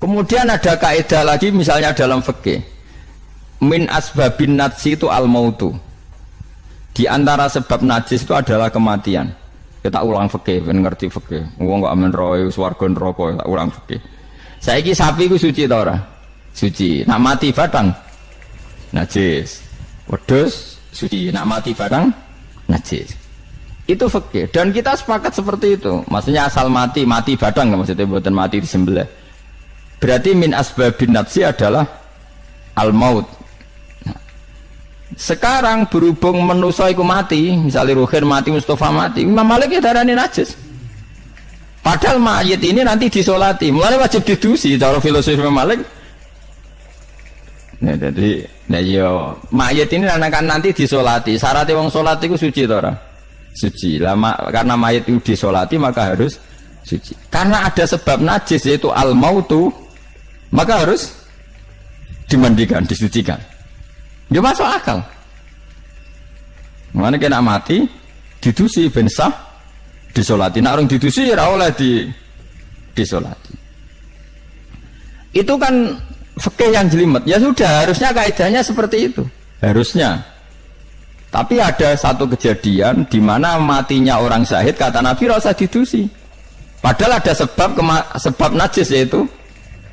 Kemudian ada kaidah lagi misalnya dalam fikih. Min asbabin najsi itu al-mautu. Di antara sebab najis itu adalah kematian. Kita ulang fikih, ben ngerti fikih. Wong kok amen roe swarga neraka tak ulang fikih. Saiki sapi ku suci ta ora? Suci. Nak mati batang najis. Wedhus suci. Nak mati batang najis. Itu fikih dan kita sepakat seperti itu. Maksudnya asal mati batang maksudnya bukan mati disembelih. Berarti min asbabin najsi adalah al-maut. Sekarang berhubung manusa iku mati, misalnya Ruhin mati, Mustafa mati, Imam Malik ya darani najis. Padahal mayit ini nanti disolati, mulai wajib didusi cara filosofi Imam Malik. Nah, jadi, mayit ini akan nanti disolati. Syaratnya wong solati itu suci tora, suci. Lama karena mayit itu disolati maka harus suci. Karena ada sebab najis yaitu al-mautu, maka harus dimandikan, disucikan. Dia masuk akal. Mana kena mati, didusi ben sah, disolati. Nak orang didusi ya oleh disolati. Itu kan fikih yang jelimet. Ya sudah, harusnya kaidahnya seperti itu. Harusnya. Tapi ada satu kejadian di mana matinya orang syahid kata Nabi rasa didusi. Padahal ada sebab najis yaitu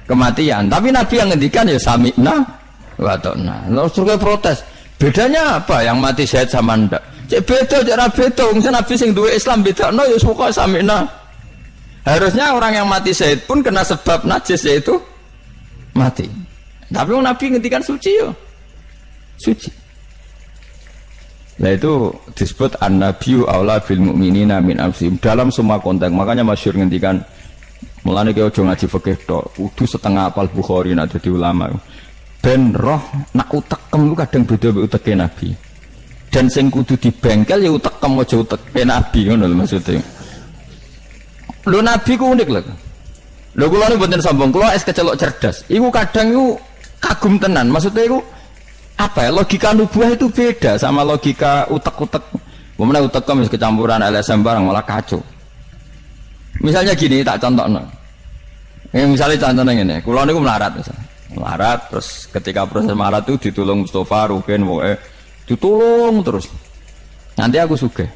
kematian. Tapi Nabi yang ngendikan ya sami'na wa ta'na. Terus juga protes. Bedanya apa yang mati syahid sama ndak? Cek beda, cek ra beda. Wong Nabi sing duwe Islam bedakno ya pokoke sami'na. Harusnya orang yang mati syahid pun kena sebab najis yaitu mati. Tapi Nabi ngendikan suci yo. Suci. Nah itu disebut an-nabiyyu aula bil mu'minina min anfusihim dalam semua konteks. Makanya masyhur ngendikan mulane ki aja ngaji fikih tok, kudu setengah apal Bukhari nek dadi ulama. Ben roh nak utekem lu kadang beda mbek uteke Nabi. Dan sing kudu dibengkel ya utekem aja uteke Nabi ngono lho maksudnya. Lho Nabi ku unik lho. Lho kula niku mboten sombong, kula es kecelok cerdas. Iku kadang iku kagum tenan. Maksudnya iku apa ya? Logika nubuah itu beda sama logika utek-utek. Memang utekem wis kecampuran LSM barang malah kacau. Misalnya gini tak contohno. Misalnya contohnya ngene, kula niku melarat misalnya. Melarat terus ketika proses melarat itu ditolong Mustafa, Rukin, ditolong terus. Nanti aku sugih.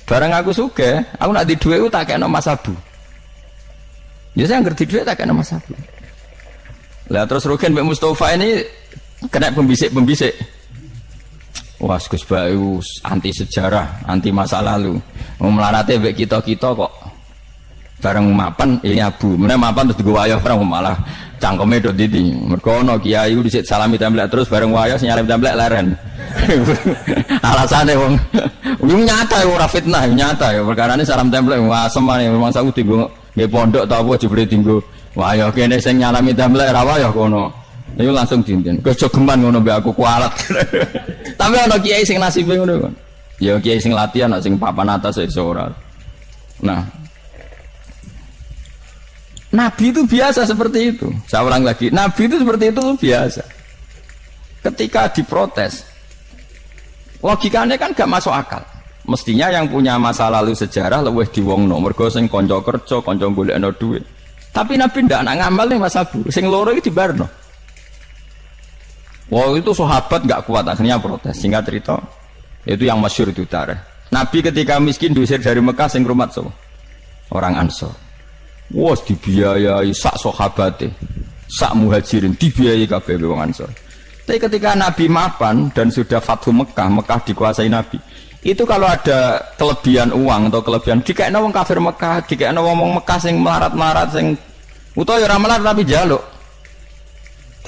Barang aku sugih, aku nak di dhuwit tak kena Mas Abu. Ya saya ngerti dhuwit tak kena Mas Abu. Lah terus Rukin mbek Mustafa ini kena pembisik. Wah, Gus Bayu anti sejarah, anti masa lalu. Mau melarate mbek kita-kita kok bareng mapan ini Abu. Meneh mapan terus digo wayah perang malah cangkeme do titi. Mergo ana kiai ku dhisik salami templek terus bareng wayah nyalip templek leren. Alasane wong nyata ora fitnah, nyata ya perkarane salam templek asem ae memang saku dienggo nggih pondok ta apa jebule dienggo wayah kene sing nyalami templek ra wayah kono. Itu langsung dinten. Kejogeman ngono mbek aku kualat. Tapi ana kiai sing nasibe ngono kan. Ya kiai sing latihan sing papan atas iso ora. Nah, Nabi itu biasa seperti itu. Saya ulang lagi, Nabi itu seperti itu biasa. Ketika diprotes, logikanya kan gak masuk akal. Mestinya yang punya masa lalu sejarah luwih diwongno, mergo sing kanca kerja, kanca golekno dhuwit. Tapi Nabi ndak nak ngamal ning Mas Abu, sing loro iki dibarno. Wah itu sahabat gak kuat akhirnya protes. Singkat cerita, itu yang masyhur itu tarikh. Nabi ketika miskin diusir dari Mekah sing rumat so, orang Ansor. Wah dibiayai sak sahabate, sak muhajirin dibiayai kabeh wong Ansor. Tapi ketika Nabi mapan dan sudah Fathu Mekah, Mekah dikuasai Nabi. Itu kalau ada kelebihan uang atau kelebihan dikekno wong kafir Mekah, dikekno wong Mekah sing melarat-melarat sing utawa ya ora melarat tapi njaluk.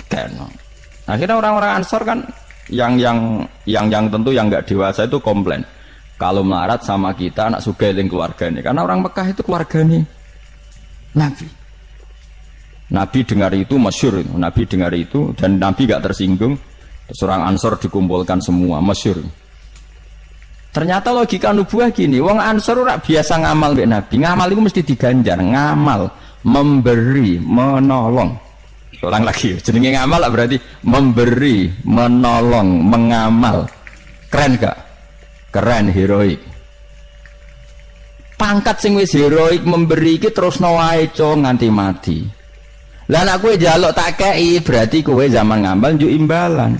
Dikekno. Akhirnya orang-orang Ansor kan yang tentu yang nggak dewasa itu komplain. Kalau melarat sama kita anak sugih ning keluargane. Karena orang Mekah itu keluargane Nabi. Nabi dengar itu masyhur, Nabi dengar itu dan Nabi gak tersinggung. Terus orang Ansor dikumpulkan semua, masyhur. Ternyata logika nubuah gini, wong Ansor ora biasa ngamal mbek Nabi. Ngamal itu mesti diganjar, ngamal, memberi, menolong. Ulang lagi, jenenge ngamal berarti memberi, menolong, mengamal. Keren gak? Keren, heroik. Pangkat sing wis heroik memberi iki terusno wae nganti mati. Lah nek kowe njaluk tak kei berarti kowe zaman ngambal njuk imbalan.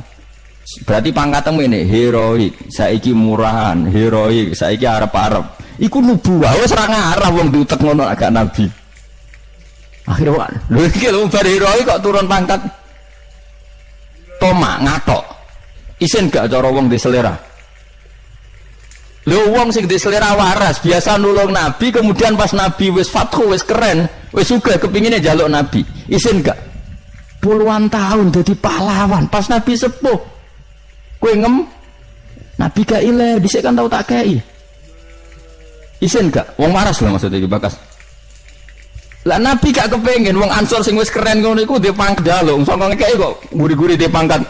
Berarti pangkatmu ini heroik, saiki murahan, heroik, saiki arep-arep. Iku nubuwah wis ora ngarah wong diutek ngono agak nabi. Akhirnya lho iki lho bar heroik kok turun pangkat. Tomak ngatok. Isin gak cara wong di selera. Lho wong sing di selera waras biasa nulung nabi kemudian pas nabi wis fathu wis keren, wis sugih kepingine njaluk nabi. Isin gak? Puluhan tahun dadi pahlawan pas nabi sepuh. Kowe ngem nabi gak iler dhisik kan tau tak kei. Isin gak? Wong waras lho maksudnya iki bakas. Lah nabi gak kepengin wong Ansor sing wis keren ngono iku ndek pangkat njaluk. Sangka ngekeki kok guri-guri ndek pangkat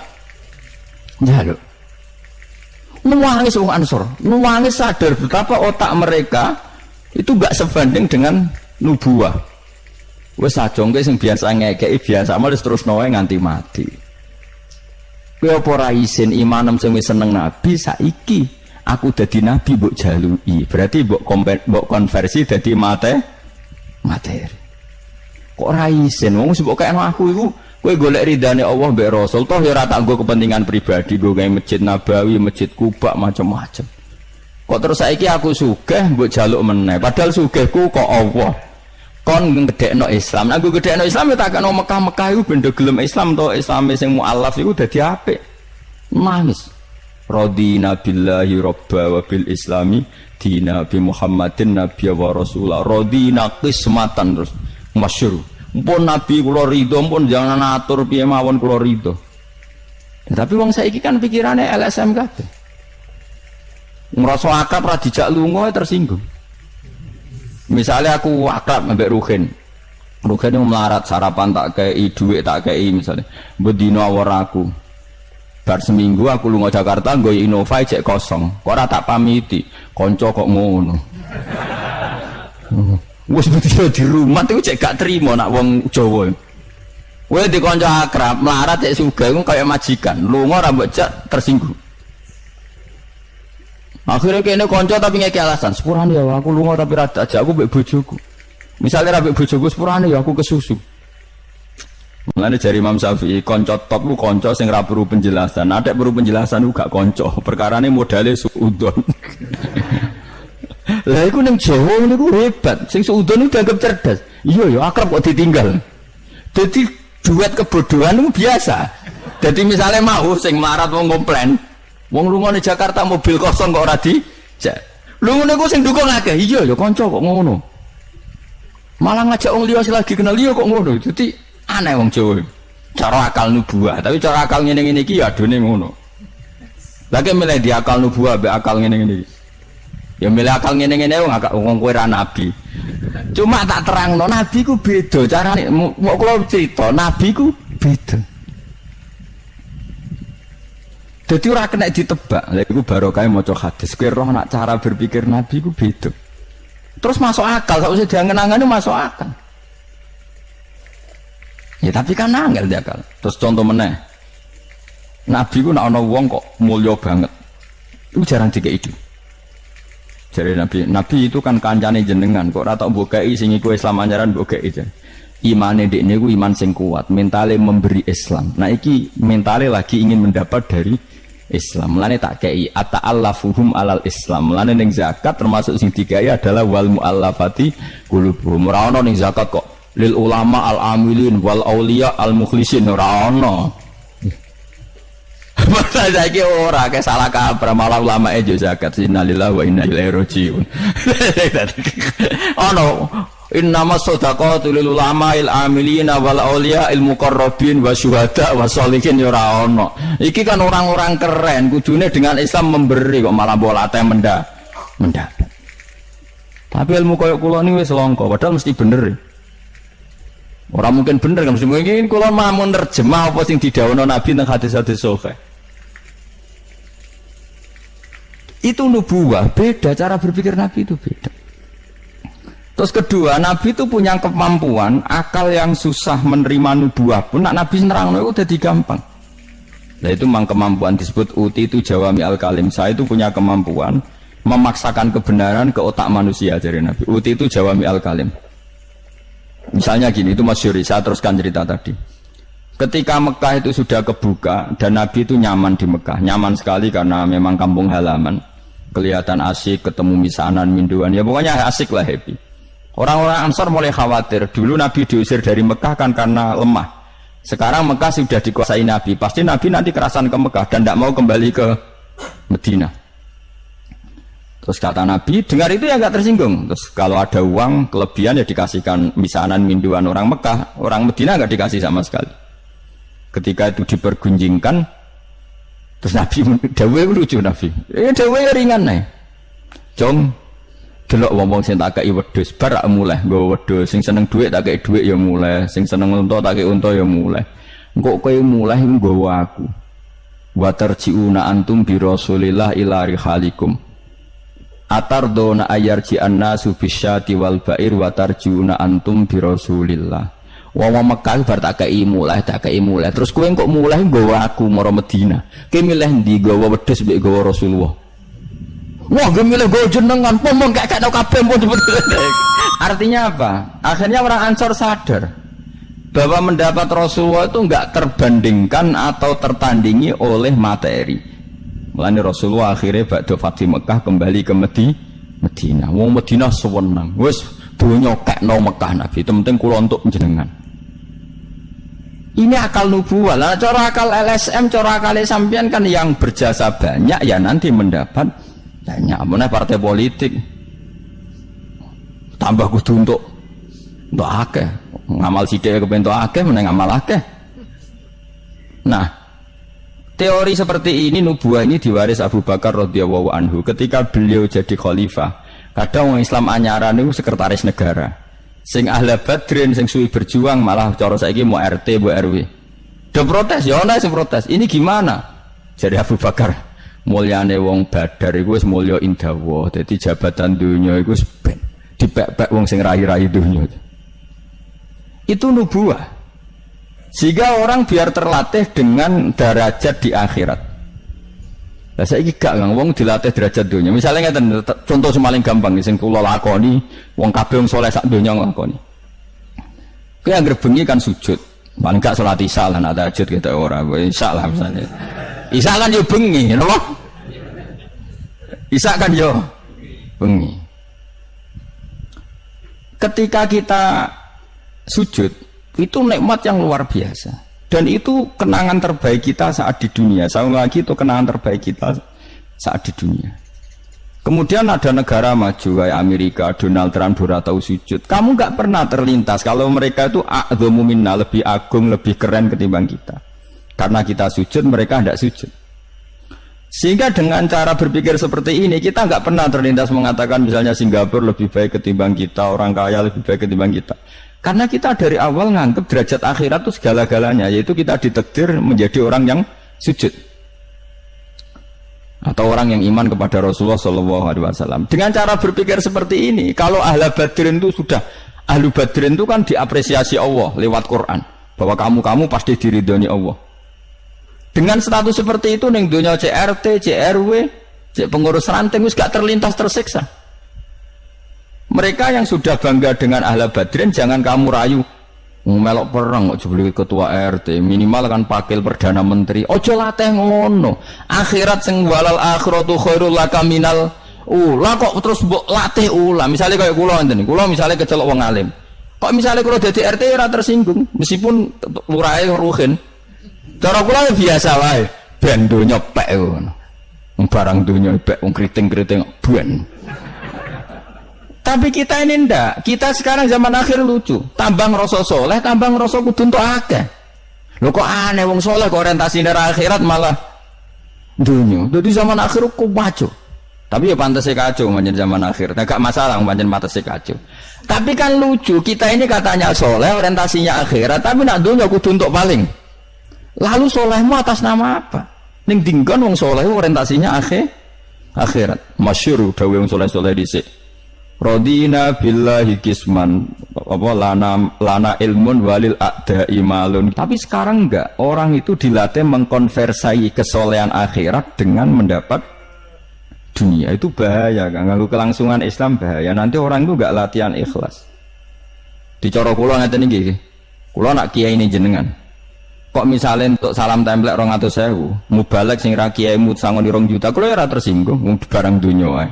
njaluk. Nuwangis wong Ansor, nuwangis sadar betapa otak mereka itu gak sebanding dengan nubuah. Wis sajongke sing biasa ngekeki biasa malah terus noe nganti mati. Kowe apa ora isin imanem sing wis seneng nabi saiki aku dadi nabi mbok jaluki. Berarti mbok konversi dadi materi. Kok ora isin wong sing mbok kekno aku iku kowe golek ridane Allah mbek Rasul toh ya ora tak nggo kepentingan pribadi nggo gawe Masjid Nabawi, Masjid Kuba macam-macam. Kok terus saiki aku sugih mbok jaluk meneh padahal sugihku kok Allah. Kon ngedekno Islam. Nek aku gedekno Islam ya tak kena Mekah-Mekah iku ben gelem Islam to Islame sing mualaf iku dadi apik. Nangis. Radina billahi robba wa bil islami dina bi Muhammadin nabiyya wa rasulah. Radina qismatan terus masyhur. Mpun nabi kula ridho, mpun jangan atur piye mawon kula ridho. Ya, tapi wong saiki kan pikirane LSM kabeh. Ngrasa akrab ra dijak lunga tersinggung. Misalnya aku akrab ambek Ruhin. Ruhin yang melarat sarapan tak kei, duit tak kei misalnya. Bedino awor aku. Bar seminggu aku lunga Jakarta nggo Innova cek kosong. Kok ora tak pamiti. Kanca kok ngono. Wis bedino di rumah iku cek gak trimo nak wong Jawa. Kowe di kanca akrab melarat cek sugih iku kaya majikan. Lunga ora mbok cek tersinggung. Akhirnya kene konco tapi ngeki alasan sepurane ya aku lunga tapi rada aja aku mbek bojoku. Misalnya mbek bojoku sepurane ya aku kesusu. Mulane jari Imam Syafi'i konco top ku konco sing ra perlu penjelasan. Nek perlu penjelasan ku gak konco. Perkarane modale suudon. Lah iku ning Jawa niku hebat. Sing suudon iku dianggap cerdas. Iya ya akrab kok ditinggal. Dadi duet kebodohan itu biasa. Jadi misalnya mau sing melarat wong komplain wong lunga ning Jakarta mobil kosong kok ora dijak. Lho ngene ku sing dukung akeh. Iya ya kanca kok ngono. Malah ngajak wong liya lagi kenal liya kok ngono. Dadi aneh wong Jawa. Cara akal nubuah, tapi cara akal ngene-ngene iki ya adone ngono. Lagi milih di akal nubuah mbek akal ngene-ngene iki. Ya milih akal ngene-ngene wong kowe ra nabi. Cuma tak terangno nabi ku beda carane. Mau kula cerita nabi ku beda. Jadi ora kena ditebak. Lha iku barokah maca hadis. Kowe roh nak cara berpikir nabi ku beda. Terus masuk akal, sausé diangen-angene masuk akal. Ya tapi kan angel dia akal. Terus contoh meneh. Nabi ku nak ana wong kok mulya banget. Iku jarang dikeki itu. Jadi Nabi itu kan kancane jenengan kok ora tak mbokeki sing iku Islam anyaran mbokeki aja. Imane dekne ku iman sing kuat, mentale memberi Islam. Nah iki mentale lagi ingin mendapat dari Islam. Mulane tak kei ata'allafuhum alal Islam. Mulane ning zakat termasuk sing digawe adalah wal muallafati qulubuhum. Ora ono ning zakat kok lil ulama al amilin wal auliya al mukhlisin ora ono. Masa saiki ora ke salah kaprah malah ulama e zakat innalillahi wa inna ilaihi rajiun. Ono innama shadaqatu lil ulama'il amilina wal auliya il muqarrabin wa syuhada wa sholihin ya ora ono. Iki kan orang-orang keren kudune dengan Islam memberi kok malah bolate mendapat. Tapi ilmu koyo kula ni wis langka padahal mesti bener. Ora mungkin bener kan mesti mungkin kula mamun nerjemah apa sing didhawuhna Nabi teng hadis-hadis sahih. Itu nubuwah, beda cara berpikir Nabi itu beda. Terus kedua, Nabi itu punya kemampuan akal yang susah menerima nubuah pun nak Nabi nerangno itu jadi gampang. Nah itu memang kemampuan disebut uti itu jawami al kalim. Saya itu punya kemampuan memaksakan kebenaran ke otak manusia dari Nabi. Uti itu jawami al kalim. Misalnya gini, itu masyhur, saya teruskan cerita tadi. Ketika Mekah itu sudah kebuka dan Nabi itu nyaman di Mekah, nyaman sekali karena memang kampung halaman, kelihatan asik, ketemu misanan, minduan, ya pokoknya asik lah, happy. Orang-orang Ansor mulai khawatir, dulu Nabi diusir dari Mekah kan karena lemah. Sekarang Mekah sudah dikuasai Nabi, pasti Nabi nanti kerasan ke Mekah dan tidak mau kembali ke Medina. Terus kata Nabi, dengar itu ya nggak tersinggung. Terus kalau ada uang kelebihan ya dikasihkan misanan minduan orang Mekah, orang Medina nggak dikasih sama sekali. Ketika itu dipergunjingkan, terus Nabi dawe lucu Nabi, dawe ringan nih, Jom, delok wong sing tak kei wedhus, bar mulai nggo wedhus, sing seneng dhuwit tak kei dhuwit ya mulai, sing seneng unta tak kei unta ya mulai. Engko kowe mulai nggawa aku. Wa tarjiuna antum bi Rasulillah ila rihalikum. Atardona ayarji annasu bisyati wal ba'ir wa tarjiuna antum bi Rasulillah. Wong Mekah bar tak kei mulai, terus kowe kok mulai nggawa aku mara Medina. Kowe milih ndi nggawa wedhus mbek nggawa Rasulullah? Wah, gue milih gue jenengan, pomong kayak kabeh pun. Artinya apa? Akhirnya orang Ansor sadar bahwa mendapat Rasulullah itu enggak terbandingkan atau tertandingi oleh materi. Mulane Rasulullah akhirnya ba'da Fatih Mekah kembali ke Medina. Wong Medina sewenang, wis donya kekno Mekah Nabi, penting kula untuk jenengan. Ini akal nubuwah. Lah cara akal LSM, cara akal sampean kan yang berjasa banyak ya nanti mendapat banyak. Amunnya partai politik tambah kudu untuk akeh. Ngamal sithik kepentok akeh meneng ngamal akeh. Nah, teori seperti ini nubuah ini diwaris Abu Bakar radhiyallahu anhu ketika beliau jadi khalifah. Kadang orang Islam anyaran itu sekretaris negara. Sing ahli badrin, sing suwi berjuang malah cara saiki mau RT, mau RW. Do protes, ya ana sing protes. Ini gimana? Jadi Abu Bakar, mulyane wong Badar iku wis mulya indawa. Dadi jabatan dunya iku wis ben dipek-pek wong sing rai-rai dunya. Itu nubuah. Sehingga orang biar terlatih dengan derajat di akhirat. Lah saiki gak wong dilatih derajat dunia. Misalnya ngeten contoh paling gampang sing kula lakoni, wong kabeh wong saleh sak donya nglakoni. Kowe anggere bengi kan sujud. Paling gak salat isya lan tahajud kita ora, isya lah misalnya. Isya kan yo bengi, napa? Isya kan yo bengi. Ketika kita sujud itu nikmat yang luar biasa dan itu kenangan terbaik kita saat di dunia. Sekali lagi itu kenangan terbaik kita saat di dunia. Kemudian ada negara maju kayak Amerika, Donald Trump ora tahu sujud. Kamu nggak pernah terlintas kalau mereka itu a'dhamu minna, lebih agung, lebih keren ketimbang kita. Karena kita sujud, mereka tidak sujud. Sehingga dengan cara berpikir seperti ini kita nggak pernah terlintas mengatakan misalnya Singapura lebih baik ketimbang kita, orang kaya lebih baik ketimbang kita. Karena kita dari awal nganggep derajat akhirat itu segala-galanya, yaitu kita ditakdir menjadi orang yang sujud atau orang yang iman kepada Rasulullah SAW. Dengan cara berpikir seperti ini, kalau ahli badrin itu sudah, ahli badrin itu kan diapresiasi Allah lewat Quran bahwa kamu pasti diridhoni Allah. Dengan status seperti itu ning donya CRT, CRW, pengurus ranting wis gak terlintas tersiksa. Mereka yang sudah bangga dengan ahli badrin jangan kamu rayu melok perang kok jebule ketua RT, minimal kan pakil perdana menteri. Ojo latih ngono. Akhirat sing walal akhiratu khairul laka minal ula kok terus mbok latih ula. Misale kaya kula ngenten, kula misale kecelok wong alim. Kok misale kula dadi RT ora tersinggung meskipun lurahe ruhin. Cara kula biasa wae, ben donya pek ngono. Barang donya pek wong kriting-kriting ben. Tapi kita ini ndak. Kita sekarang zaman akhir lucu. Tambang rasa soleh, tambang rasa kudu entuk akeh. Lho kok aneh wong soleh kok orientasine akhirat malah dunya. Jadi zaman akhir kok maco. Tapi ya pantese kacau pancen zaman akhir. Enggak masalah pancen pantese kacau. Tapi kan lucu, kita ini katanya soleh, orientasinya akhirat, tapi nak dunya kudu entuk paling. Lalu solehmu atas nama apa? Ning dinggon wong soleh orientasinya akhirat. Masyhur dawuh wong soleh-soleh dhisik. Radina billahi kisman apa lana ilmun walil a'da'i malun. Tapi sekarang enggak, orang itu dilatih mengkonversai kesolehan akhirat dengan mendapat dunia. Itu bahaya kan, ganggu kelangsungan Islam bahaya. Nanti orang itu enggak latihan ikhlas. Dicara kula ngeten iki. Kula nak kiai ini jenengan. Kok misalnya untuk salam templek 200.000, mubalek sing ra kiai mut sangon 2 juta, kula ora tersinggung wong barang dunya wae.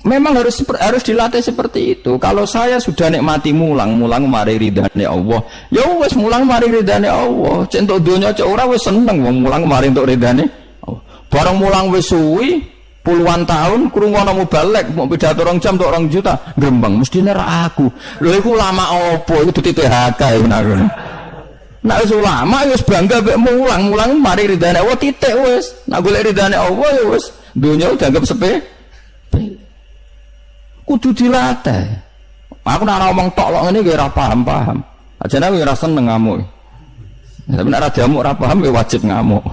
Memang harus dilatih seperti itu. Kalau saya sudah nikmati mulang mari ridane Allah. Ya wis mulang mari ridane Allah. Cek entuk dunya cek ora wis seneng wong mulang mari entuk ridane Allah. Barang mulang wis suwi puluhan tahun krungono mubalek mau pidato 2 jam tok 2 juta grembang mestine ra aku. Lho iku lama opo iku titik HK ya benar. Nek wis ulama wis bangga mek mulang mari ridane Allah titik wis. Nek golek ridane Allah ya wis dunya dianggap sepele. Kudu dilatih. Aku nek ngomong tok lok ngene ki ora paham. Ajane aku ora seneng ngamuk. Tapi nek ora diamuk ora paham ya wajib ngamuk.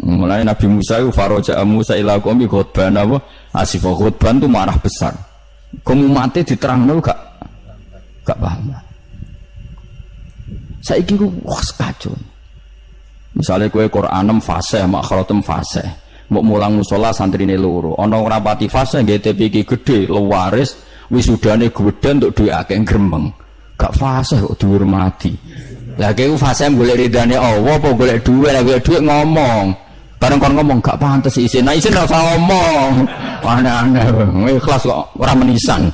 Mulai Nabi Musa itu faraja Musa ila qaumi khutban apa asifah khutban itu marah besar. Kamu mati diterangno gak paham. Saiki ku wah kacau. Misalnya kowe Quran 6 fase makhratem fase. Mbok mulang musala santrine loro. Ana ora pati fase nggih TV iki gedhe lewaris wisudane gedhe untuk duwe akeh gremeng. Gak fase kok dihormati. Lah kowe fase golek ridane Allah apa golek dhuwit, lah golek dhuwit ngomong. Bareng kon ngomong gak pantes isin. Nah isin ora usah ngomong. Aneh-aneh ikhlas kok ora menisan.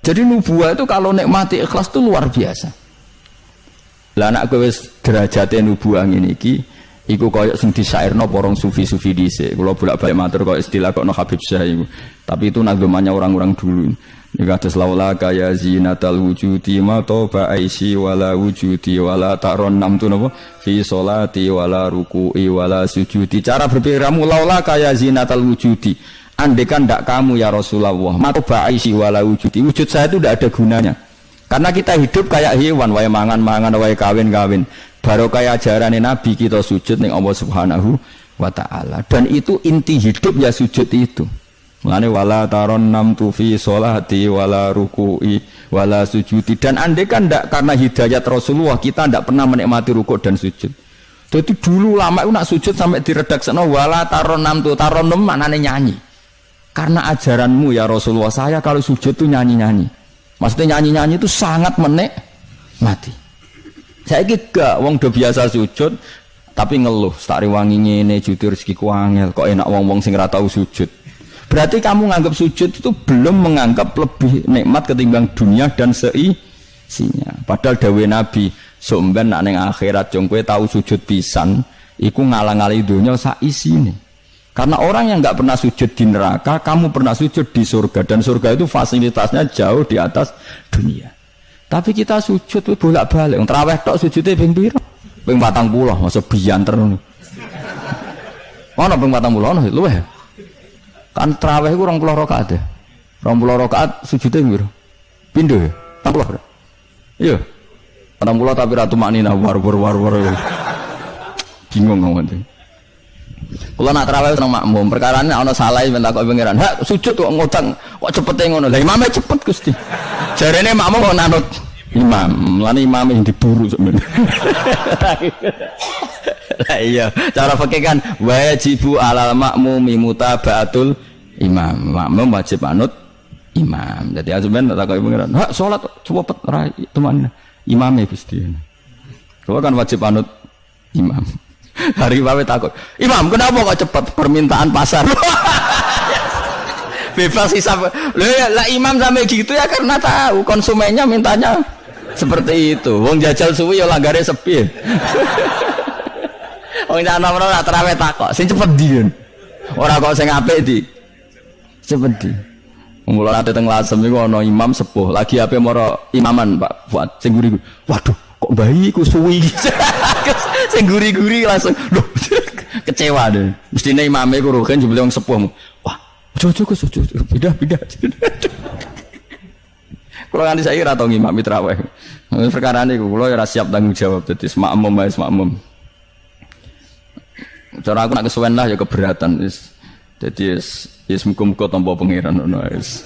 Jadi nubuah itu kalau nikmati ikhlas itu luar biasa. Lah anak kowe wis derajate nubuah ngene iki iku koyo sing disairno porong sufi-sufi dhisik. Kula bolak-balik matur koyo istilah kok no Habib Syah iku. Tapi itu nagemannya orang-orang dulu. Ini kados laula kaya zinatal wujudi ma toba aisi wala wujudi wala taron nam tu napa fi sholati wala ruku'i wala sujudi. Cara berpikirmu laula kaya zinatal wujudi. Andekan ndak kamu ya Rasulullah ma toba aisi wala wujudi. Wujud saya itu ndak ada gunanya. Karena kita hidup kayak hewan, wae mangan-mangan, wae kawin-kawin. Baru kayak ajaran Nabi kita sujud ning Allah Subhanahu wa taala. Dan itu inti hidup ya sujud itu. Mulane wala taron nam tu fi sholati wala ruku'i wala sujudi. Dan andai kan ndak karena hidayat Rasulullah kita ndak pernah menikmati rukuk dan sujud. Jadi dulu lama itu nak sujud sampai diredaksana wala taron nam tu taron nam maknane nyanyi. Karena ajaranmu ya Rasulullah saya kalau sujud tuh nyanyi-nyanyi. Maksudnya nyanyi-nyanyi itu sangat menikmati. Saya gak wong do biasa sujud tapi ngeluh tak rewangi ngene jujur rezekiku angel kok enak wong-wong sing ora tau sujud. Berarti kamu menganggap sujud itu belum menganggap lebih nikmat ketimbang dunia dan seisinya. Padahal dawuh Nabi, somben nak ning akhirat jong kowe tau sujud pisan, iku ngalang-alangi dunia sak isine. Karena orang yang enggak pernah sujud di neraka, kamu pernah sujud di surga dan surga itu fasilitasnya jauh di atas dunia. Tapi kita sujud itu bolak-balik. Wong traweh tok sujude ping pira? Ping 40, masa bianter ngono. Ono ping 40 ono luweh. Kan traweh ku 20 rakaat ya. 20 rakaat sujude piro? Pindho ya? 40. Iya. 40 tapi ratu maknina war. Bingung ngomong. Kula nak traweh seneng makmum, perkarane ana salah ben takok pengiran. Hak sujud kok ngutang, kok cepete ngono. Lah imame cepet Gusti. Jarene makmum kok nanut imam. Lan imame sing diburu semen. Lah iya, cara fikih kan wajibu alal makmumi mutabaatul imam. Makmum wajib manut imam. Jadi azumen tak kok pengiran. Hak salat cepet ra teman imame Gusti. Kula kan wajib manut imam. Hari bawe takut, imam kenapa kok cepat permintaan pasar? Bebas hisab. Lah imam sampai gitu ya karena tahu konsumennya mintanya seperti itu. Wong jajal suwi ya langgare sepi. Wong ana ora terawih takok, sing cepet ndi. Ora kok sing apik di. Cepet di. Mula ate teng Lasem iku ana imam sepuh, lagi ape mara imaman Pak Fuad sing guri. Waduh, kok bayi ku suwi. Sing guri-guri langsung loh kecewa deh. Mestine imame ku rohen jebule wong sepuh. Wah, ojo ku sujud. Beda. Kula nganti saiki ora tau ngimami traweh. Perkara niku kula ora siap tanggung jawab dadi makmum. Cara aku nak kesuwen lah ya keberatan wis. Dadi wis muga-muga tampa pangeran ngono wis.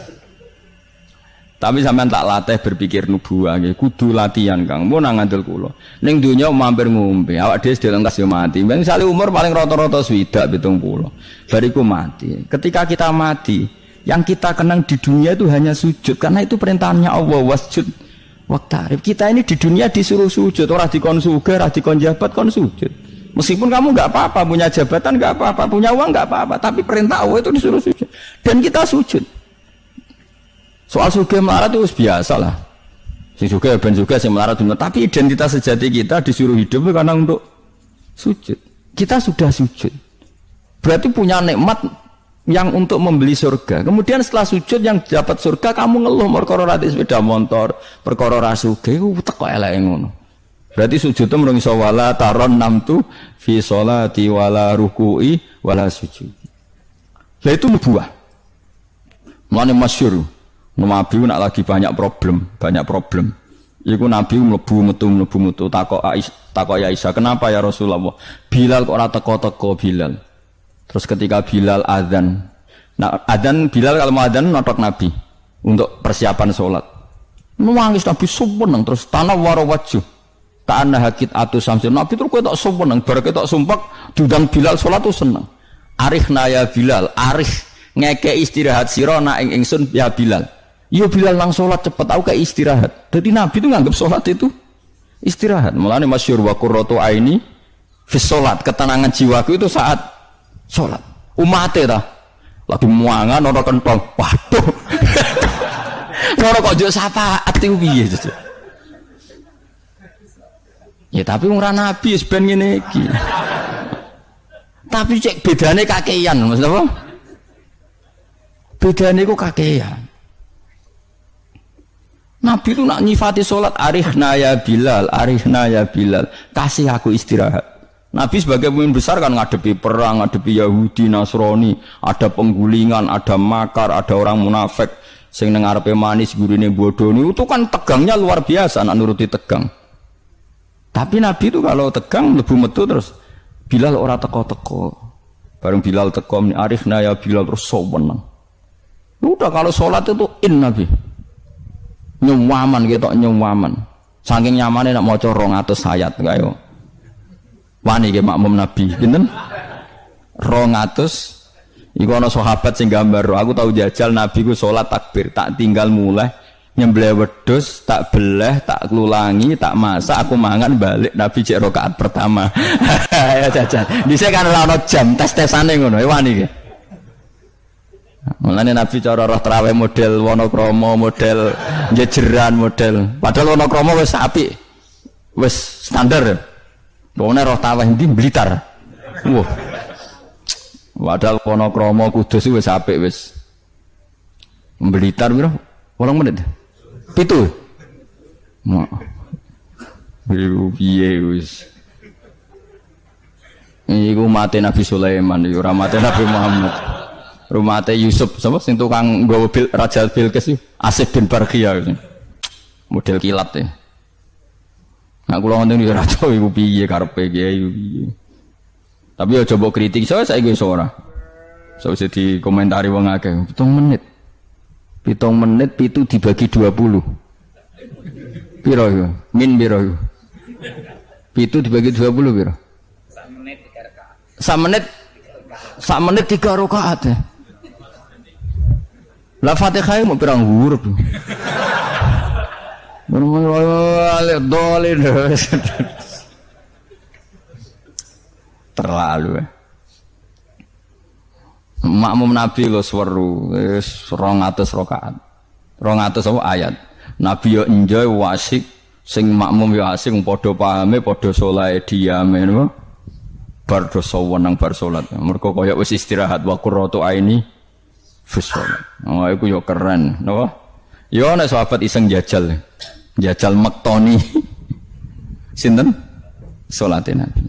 Tapi sampean tak latih berpikir nubuah nggih, kudu latihan Kang. Mun nang ngandel kula. Ning donya mampir ngombe, awak dhewe sedherek engkas yo mati. Misale umur paling rata-rata 60 70. Bariku mati. Ketika kita mati, Yang kita kenang di dunia itu hanya sujud, karena itu perintahnya Allah, wasjud waqtarib. Kita ini di dunia disuruh sujud, orang dikon sugih, orang dikon jabat, kon sujud. Meskipun kamu nggak apa-apa, punya jabatan nggak apa-apa, punya uang nggak apa-apa, tapi perintah Allah itu disuruh sujud. Dan kita sujud. Soal sugih melarat itu biasa lah. Si sugih ben sugih, si melarat benar. Tapi identitas sejati kita disuruh hidup karena untuk sujud. Kita sudah sujud. Berarti punya nikmat yang untuk membeli surga. Kemudian setelah sujud yang dapat surga kamu ngeluh perkara ra sepeda motor, perkara ra sugih ku teko eleke ngono. Berarti sujud itu mrung iso wala taron namtu fi sholati wala ruku'i wala sujud. Lah itu nubuah. Mulane masyhur Nabi nak lagi banyak problem. Iku Nabi mlebu metu takok ya Aisyah, "Kenapa ya Rasulullah? Bilal kok ora teko-teko Bilal?" Terus ketika Bilal azan. Nah, azan Bilal kalau mau azan notok Nabi untuk persiapan sholat. Nangis Nabi sumeneng terus tanah warawaju. Ta'anna hakit atu samsul. Nabi terus kowe tok sumeneng, bar ketok sumpek diundang Bilal sholat tuh seneng. Arihna ya Bilal, arih ngeke istirahat sira nak ing ingsun ya Bilal. Yo Bilal nang sholat cepet aku kayak istirahat. Jadi Nabi itu nganggap sholat itu istirahat. Mulane masyhur wa qurratu aini fi sholat, ketenangan jiwaku itu saat sholat. Umate ta lagi muangan ora kentong. Waduh. Ora kok yo syafaat iku piye. Ya tapi ora Nabi wis ben ngene iki. Tapi cek bedane kakean, Mas apa? Bedane ku kakean. Nabi itu nak nyifati sholat arihna ya Bilal, kasih aku istirahat. Nabi sebagai pemimpin besar kan ngadepi perang, ngadepi Yahudi, Nasrani, ada penggulingan, ada makar, ada orang munafik, sing nang ngarepe manis gurine bodoni, itu kan tegangnya luar biasa, nak nuruti tegang. Tapi Nabi itu kalau tegang lebu metu terus Bilal ora teko-teko. Bareng Bilal teko arifna ya Bilal terus soweneng. Udah kalau sholat itu Nabi. Nyuwaman gitu, nyuwaman. Saking nyamannya nak maca 200 ayat kaya. Wani ge makmum Nabi, pinten? 200. Iku ana sahabat sing gambar, aku tahu jajal Nabi ku salat takbir, tak tinggal mulai nyembelih wedhus, tak beleh, tak klulangi, tak masak, aku mangan balik Nabi cek rakaat pertama. Ya jajal. Dhisik kan ora ana jam tes-tesane ngono, wani ge. Mulane Nabi cara roh traweh model Wonokromo, model jejeran, model. Padahal Wonokromo wis apik. Wis standar. Pokoknya roh traweh ndi Blitar. Wah. Padahal Wonokromo Kudus wis apik wis. Blitar piro? 8 menit. 7. Mak. Piye wis. Iku mate Nabi Sulaiman, ora mate Nabi Muhammad. Rumah Yusuf, sama sing tukang nggawa Raja Bilqis itu Asif bin Barkhia model kilat ya. Nah kula ngoten iki raja iku piye karepe kiai piye. Tapi ya coba kritik saya wis ora. Sawise dikomentari wong akeh 7 menit. 7 menit pitu dibagi 20. Piro iku? Min piro iku? Pitu dibagi 20 piro? 1 menit 3 rakaat. 1 menit 3 rakaat ya. Lah Fatihah mau pirang huruf. Terlalu ya. Makmum Nabi lo seweru 200 rakaat. 200 apa ayat. Nabi yo enjoy wasik, sing makmum yo asik padha pahame, padha saleh diame no. Bar dosa wenang bar salat. Mergo kaya wis istirahat wa qurratu aini fi shalat. Oh iku yo keren, napa? Yo nek sahabat iseng jajal. Jajal mektoni. Sinten? Salate Nabi.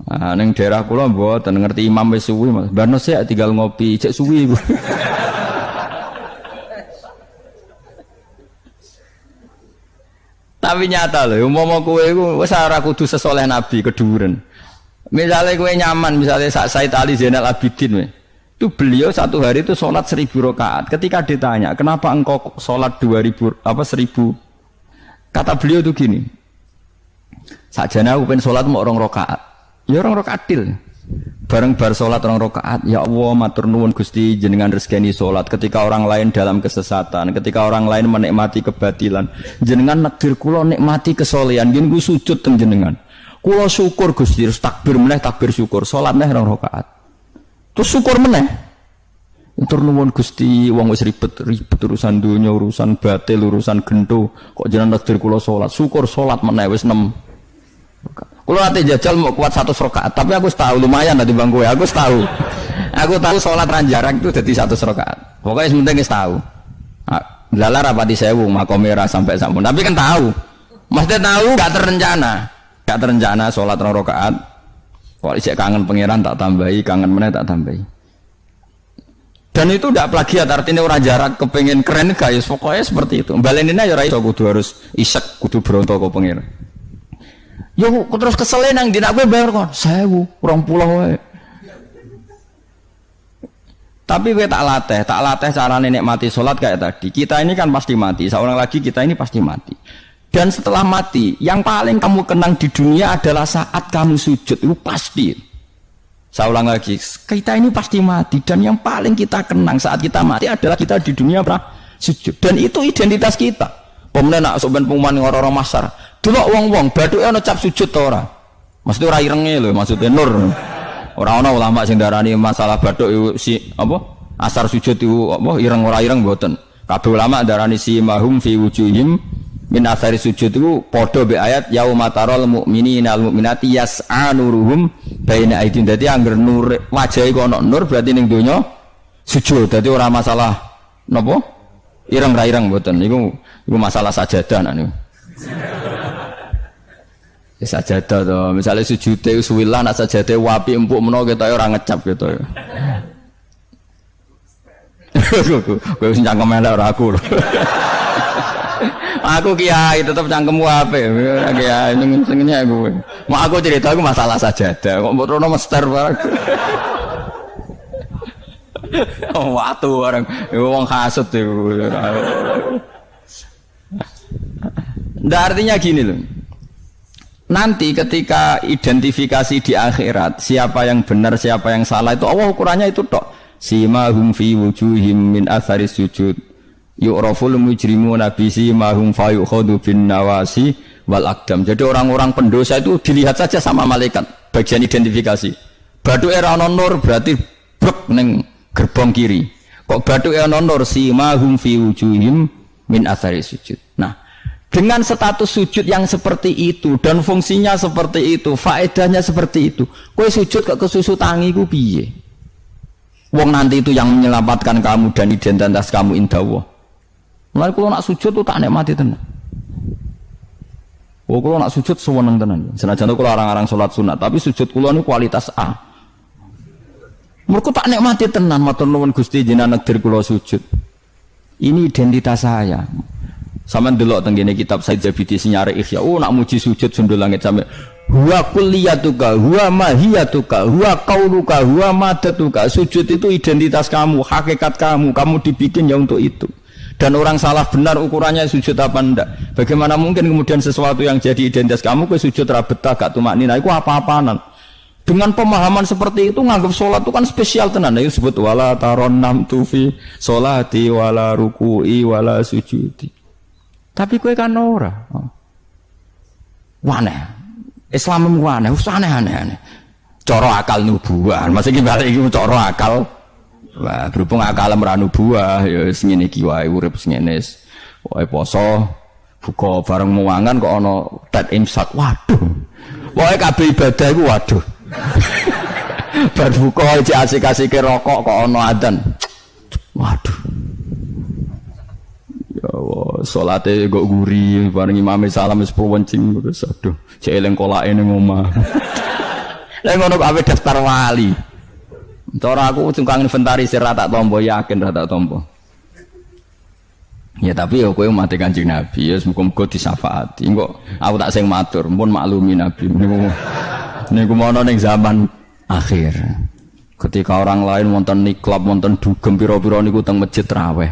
Ah ning daerah kula mboten ngerti imam wis suwi, Mas. Barno sik tinggal ngopi, cek suwi iku. Tapi nyata lho, umpama kowe iku wis ora kudu sesoleh Nabi keduren. Misalnya kowe nyaman, misalnya Said Ali Zainal Abidin itu beliau satu hari itu sholat 1000 rakaat. Ketika ditanya, kenapa engkau sholat 1000 kata beliau itu gini, sakjane aku pengen sholat mau 2 rakaat. Ya 2 rakaat til. Bareng bar salat 2 rakaat, ya Allah matur nuwun Gusti jenengan rezekani salat ketika orang lain dalam kesesatan, ketika orang lain menikmati kebatilan. Jenengan negir kula nikmati kesolehan, nggih niku sujud teng jenengan. Kula syukur Gusti, terus takbir meneh takbir syukur, salat neh 2 rakaat. Terus syukur meneh. Matur nuwun Gusti, wong wis ribet urusan dunya, urusan batil, urusan gento, kok jenengan negir kula salat. Syukur salat meneh wis 6. Kalau nanti jajal mau kuat 100 rakaat, tapi aku tahu lumayan nanti bang gue, aku tahu sholat ranjarang itu jadi 100 rakaat. Pokoknya sementing kita tahu. Lala rapati sewu, makomera sampai sampun. Tapi kan tahu, maksudnya tahu gak terencana sholat 2 rakaat. Kalau isek kangen pangeran tak tambahi, kangen meneh tak tambahi. Dan itu tidak plagiat, artinya orang jarak kepengen keren guys. Pokoknya seperti itu. Balenina ya rai, kudu harus isek, kudu berontok ke pangeran. Yo terus kesel nang dina kowe bayar kon 1000, 20 wae. Tapi kowe tak latih carane nikmati salat kayak tadi. Kita ini kan pasti mati, seorang lagi kita ini pasti mati. Dan setelah mati, yang paling kamu kenang di dunia adalah saat kamu sujud, itu pasti. Saya ulang lagi, kita ini pasti mati dan yang paling kita kenang saat kita mati adalah kita di dunia sujud. Dan itu identitas kita. Pemenang nak soben pengumuman orang-orang masar. Delok wong-wong bathuke ana cap sujud ta ora? Mesti ora irenge lho, maksudnya nur. Ora ana ulama sing darani masalah bathuk si apa? Asar sujud itu apa ireng ora ireng mboten. Kabeh ulama darani si mahum fi wujuhim min athari sujud itu padha be ayat yauma taral mu'minina al mu'minati yas'a nuruhum baina aidin. Dadi angger nur wajahe kok ana nur berarti ning donya sujud. Dadi ora masalah napa? Ireng ra ireng mboten. Iku masalah sajadah niku. Ya sajadah to, misalnya sujude suwilah nak sajadah wapi empuk menawa kita ora ngecap gitu ya. Kowe wis cangkem elek ora aku lho. Aku kiai tetep cangkemmu apik. Kiai ngene aku. Mak aku cerita aku masalah sajadah, kok mbok rono mester barang. Oh, watu orang wong hasud iku. Ndak artinya gini loh. Nanti ketika identifikasi di akhirat siapa yang benar siapa yang salah itu Allah ukurannya itu tok. Simahum fi wujuhim min athari sujud yu'raful mujrimuna bi simahum fayukhadu bin nawasi wal aqdam. Jadi orang-orang pendosa itu dilihat saja sama malaikat bagian identifikasi. Bathuke ora ana nur berarti brek ning gerbong kiri. Kok bathuke ana nur simahum fi wujuhim min athari sujud. Nah, dengan status sujud yang seperti itu dan fungsinya seperti itu, faedahnya seperti itu. Kowe sujud kok kesusu tangi ku piye? Wong nanti itu yang menyelamatkan kamu dan identitas kamu indah Allah. Mulai kalau nak sujud tuh tak nikmati tenan. Oh kalau nak sujud sewenang tenan. Senajan kalau orang-orang sholat sunat, tapi sujud kula ini kualitas A. Mereka tak nikmati tenan. Matur nuwun Gusti jenengan negdir kula sujud. Ini identitas saya. Sama ndelok teng kene kitab Said Zabidi sinyare Ihya. Oh nak muji sujud sundul langit sampe huwa kulliyatuka huwa mahiyatuka huwa qauluka huwa madatuka. Sujud itu identitas kamu, hakikat kamu dibikin ya untuk itu. Dan orang salah benar ukurannya sujud apa ndak. Bagaimana mungkin kemudian sesuatu yang jadi identitas kamu ke sujud ra betah gak tumaknina iku apa-apaanan. Dengan pemahaman seperti itu nganggap sholat itu kan spesial tenan. Itu disebut wala taronnam tufi sholati wala ruku'i wala sujudi. Tapi kowe kan ora. Waneh. Islam waneh, aneh-aneh. Cara akal nubuah. Maksudnya balik iki cara akal. Wah, berhubung akal ora nubuah ya wis ngene iki wae urip ngene. Wae poso, buka bareng muwangan kok ana tet imsak. Waduh. Wae kabeh ibadah iku waduh. Bar buka iki asik-asike rokok kok ana adzan. Waduh. Ya Allah, salate kok guri bareng imam salam wis pruwencing terus aduh, cek eling kolake ning omah. Lah ngono kok ape daftar wali. Cara aku cungkang inventarisir ra tak tampa yakin ra tak tampa. Ya tapi ya kowe mati Kanjeng Nabi ya muga-muga disyafaati. Engko aku tak sing matur, pun maklumi Nabi niku mono ning zaman akhir. Ketika orang lain wonten niklab, wonten dugem pira-pira niku teng masjid raweh.